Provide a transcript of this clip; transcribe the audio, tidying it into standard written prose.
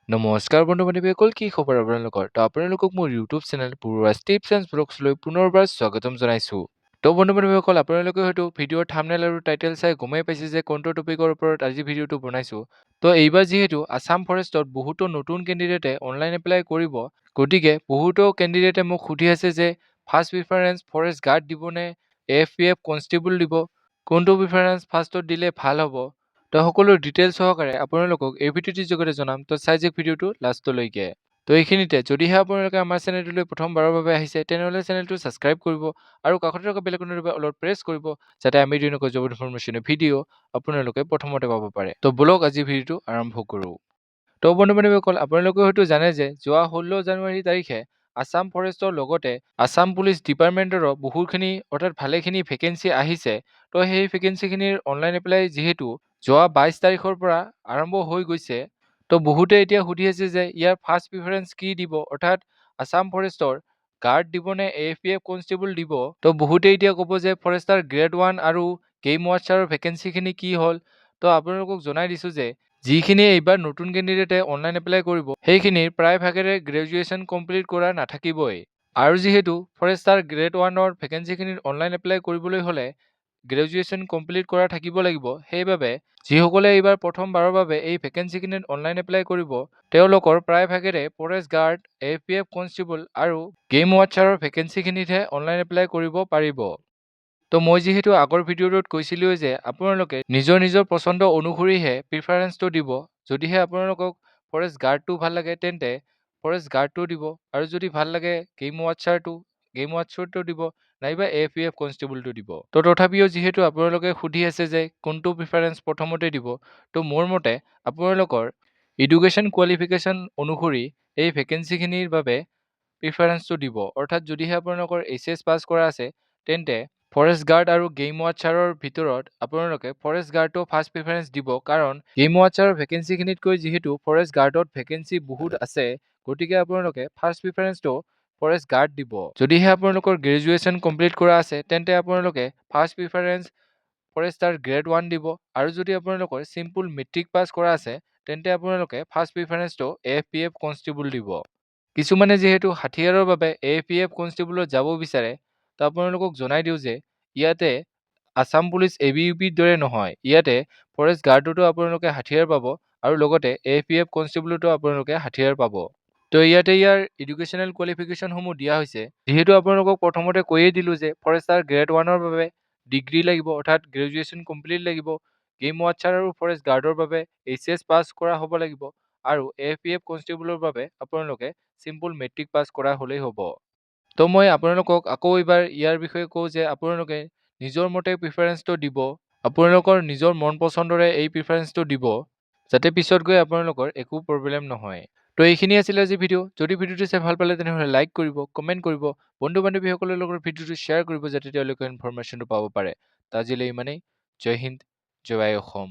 নমস্কাৰ বন্ধু বান্ধৱীসকল, কি খবৰ আপোনালোকৰ? তো আপোনালোকক মোৰ ইউটিউব চেনেল পূৰ্বাছ টিপছ এণ্ড ব্লগছলৈ পুনৰবাৰ স্বাগতম জনাইছোঁ। তো বন্ধু বান্ধৱীসকল, আপোনালোকে হয়তো ভিডিঅ'ৰ থাম্বনেইল আৰু টাইটেল চাই গমেই পাইছে যে কোনটো টপিকৰ ওপৰত আজি ভিডিঅ'টো বনাইছোঁ। তো এইবাৰ যিহেতু আছাম ফৰেষ্টত বহুতো নতুন কেণ্ডিডেটে অনলাইন এপ্লাই কৰিব, গতিকে বহুতো কেণ্ডিডেটে মোক সুধি আছে যে ফাৰ্ষ্ট প্ৰিফাৰেঞ্চ ফৰেষ্ট গাৰ্ড দিবনে, AFPF কনষ্টেবল দিব, কোনটো প্ৰিফাৰেঞ্চ ফাৰ্ষ্টত দিলে ভাল হ'ব। তো সকলো ডিটেইলছ সহকাৰে আপোনালোকক এই ভিডিঅ'টিৰ যোগেৰে জনাম, তো চাই যাওক ভিডিঅ'টো লাষ্টলৈকে। তো এইখিনিতে যদিহে আপোনালোকে আমাৰ চেনেলটোলৈ প্ৰথমবাৰৰ বাবে আহিছে, তেনেহ'লে চেনেলটো ছাবস্ক্ৰাইব কৰিব আৰু কাষতে থকা বেলআইকনৰ বাবে অলপ প্ৰেছ কৰিব, যাতে আমি দি নকৈ জব ইনফৰমেশ্যনৰ ভিডিঅ' আপোনালোকে প্ৰথমতে পাব পাৰে। তো বলক আজি ভিডিঅ'টো আৰম্ভ কৰোঁ। তো বন্ধু বান্ধৱীসকল, আপোনালোকে হয়তো জানে যে যোৱা 16 জানুৱাৰী তাৰিখে আছাম ফৰেষ্টৰ লগতে আছাম পুলিচ ডিপাৰ্টমেণ্টৰো বহুখিনি অৰ্থাৎ ভালেখিনি ভেকেঞ্চি আহিছে। তো সেই ভেকেঞ্চিখিনিৰ অনলাইন এপ্লাই যিহেতু যোৱা 22 তাৰিখৰ পৰা আৰম্ভ হৈ গৈছে, তো বহুতে এতিয়া সুধি আছে যে ইয়াৰ ফাৰ্ষ্ট প্ৰিফাৰেঞ্চ কি দিব, অৰ্থাৎ আছাম ফৰেষ্টৰ গাৰ্ড দিবনে AFPF কনষ্টেবল দিব। তো বহুতে এতিয়া ক'ব যে ফৰেষ্টাৰ গ্ৰেড 1 আৰু গেম ৱাচাৰৰ ভেকেঞ্চিখিনি কি হ'ল। তো আপোনালোকক জনাই দিছোঁ যে যিখিনি এইবাৰ নতুন কেণ্ডিডেটে অনলাইন এপ্লাই কৰিব, সেইখিনিৰ প্ৰায়ভাগেৰে গ্ৰেজুৱেশ্যন কমপ্লিট কৰা নাথাকিবই। আৰু যিহেতু ফৰেষ্টাৰ গ্ৰেড 1ৰ ভেকেঞ্চিখিনিত অনলাইন এপ্লাই কৰিবলৈ হ'লে গ্ৰেজুৱেশ্যন কমপ্লিট কৰা থাকিব লাগিব, সেইবাবে যিসকলে এইবাৰ প্ৰথমবাৰৰ বাবে এই ভেকেঞ্চিখিনিত অনলাইন এপ্লাই কৰিব, তেওঁলোকৰ প্ৰায়ভাগেৰে ফৰেষ্ট গাৰ্ড, AFPF কনষ্টেবল আৰু গেম ৱাচাৰৰ ভেকেঞ্চিখিনিতহে অনলাইন এপ্লাই কৰিব পাৰিব। তো মই যিহেতু আগৰ ভিডিঅ'টোত কৈছিলোঁ যে আপোনালোকে নিজৰ নিজৰ পচন্দ অনুসৰিহে প্ৰিফাৰেঞ্চটো দিব। যদিহে আপোনালোকক ফৰেষ্ট গাৰ্ডটো ভাল লাগে, তেন্তে ফৰেষ্ট গাৰ্ডটো দিব, আৰু যদি ভাল লাগে গেম ৱাচাৰটো দিব, নাইবা AFPF কনষ্টেবলটো দিব। তো তথাপিও যিহেতু আপোনালোকে সুধি আছে যে কোনটো প্ৰিফাৰেঞ্চ প্ৰথমতে দিব, তো মোৰ মতে আপোনালোকৰ এডুকেশ্যন কোৱালিফিকেশ্যন অনুসৰি এই ভেকেঞ্চিখিনিৰ বাবে প্ৰিফাৰেঞ্চটো দিব। অৰ্থাৎ যদিহে আপোনালোকৰ HS পাছ কৰা আছে, তেন্তে ফৰেষ্ট গাৰ্ড আৰু গেম ৱাচাৰৰ ভিতৰত আপোনালোকে ফৰেষ্ট গাৰ্ডটো ফাৰ্ষ্ট প্ৰিফাৰেঞ্চ দিব, কাৰণ গেম ৱাচাৰৰ ভেকেঞ্চিখিনিতকৈ যিহেতু ফৰেষ্ট গাৰ্ডত ভেকেঞ্চি বহুত আছে, গতিকে আপোনালোকে ফাৰ্ষ্ট প্ৰিফাৰেঞ্চটো ফৰেষ্ট গাৰ্ড দিব। যদিহে আপোনালোকৰ গ্ৰেজুৱেশ্যন কমপ্লিট কৰা আছে, তেন্তে আপোনালোকে ফাৰ্ষ্ট প্ৰিফাৰেঞ্চ ফৰেষ্টাৰ গ্ৰেড 1 দিব, আৰু যদি আপোনালোকৰ চিম্পুল মেট্ৰিক পাছ কৰা আছে, তেন্তে আপোনালোকে ফাৰ্ষ্ট প্ৰিফাৰেঞ্চটো AFPF কনষ্টেবল দিব। কিছুমানে যিহেতু হাথিয়াৰৰ বাবে AFPF কনষ্টেবলত যাব বিচাৰে, তো আপোনালোকক জনাই দিওঁ যে ইয়াতে আছাম পুলিচ ABUPৰ দৰে নহয়, ইয়াতে ফৰেষ্ট গাৰ্ডতো আপোনালোকে হাথিয়াৰ পাব, আৰু লগতে AFPF কনষ্টেবলতো আপোনালোকে হাথিয়াৰ পাব। তো ইয়াতে ইয়াৰ এডুকেশ্যনেল কোৱালিফিকেশ্যনসমূহ দিয়া হৈছে। যিহেতু আপোনালোকক প্ৰথমতে কৈয়ে দিলোঁ যে ফৰেষ্টাৰ গ্ৰেড 1ৰ বাবে ডিগ্ৰী লাগিব, অৰ্থাৎ গ্ৰেজুৱেশ্যন কমপ্লিট লাগিব। গেম ৱাচাৰ আৰু ফৰেষ্ট গাৰ্ডৰ বাবে HS পাছ কৰা হ'ব লাগিব, আৰু AFPF কনষ্টেবলৰ বাবে আপোনালোকে চিম্পুল মেট্ৰিক পাছ কৰা হ'লেই হ'ব। তো মই আপোনালোকক আকৌ এইবাৰ ইয়াৰ বিষয়ে কওঁ যে আপোনালোকে নিজৰ মতে প্ৰিফাৰেঞ্চটো দিব, আপোনালোকৰ নিজৰ মন পচন্দৰে এই প্ৰিফাৰেঞ্চটো দিব, যাতে পিছত গৈ আপোনালোকৰ একো প্ৰব্লেম নহয়। তো এইখিনি আছিলে আজি ভিডিঅ'। যদি ভিডিঅ'টো চাই ভাল পালে তেনেহ'লে লাইক কৰিব, কমেণ্ট কৰিব, বন্ধু বান্ধৱীসকলৰ লগত ভিডিঅ'টো শ্বেয়াৰ কৰিব, যাতে তেওঁলোকে ইনফৰমেশ্যনটো পাব পাৰে। তো আজিলৈ ইমানেই। জয় হিন্দ, জয় অসম।